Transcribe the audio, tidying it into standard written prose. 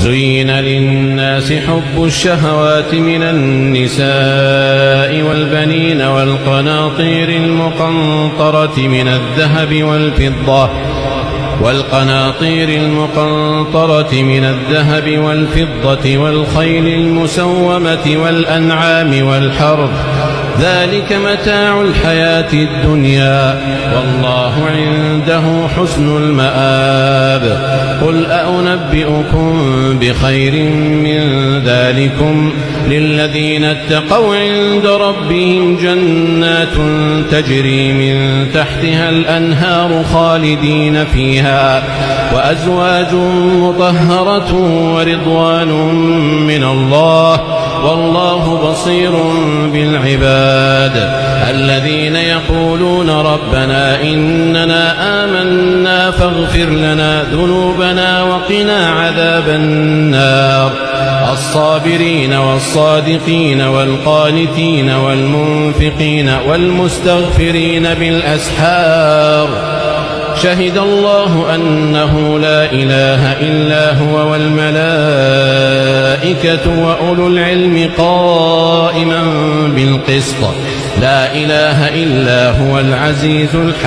زين للناس حب الشهوات من النساء والبنين والقناطير المقنطرة من الذهب والفضة والخيل المسومة والأنعام والحرث، ذلك متاع الحياة الدنيا، والله عنده حسن المآب. قل أنبئكم بخير من ذلكم للذين اتقوا عند ربهم جنات تجري من تحتها الأنهار خالدين فيها، وأزواج مطهرة ورضوان من الله، والله بصير بالعباد. الذين يقولون ربنا إننا آمنا فاغفر لنا ذنوبنا وقنا عذاب النار، الصابرين والصادقين والقانتين والمنفقين والمستغفرين بالأسحار، شهد الله أنه لا إله إلا هو والملائكة وأولو العلم قائما بالقسط، لا إله إلا هو العزيز الحكيم.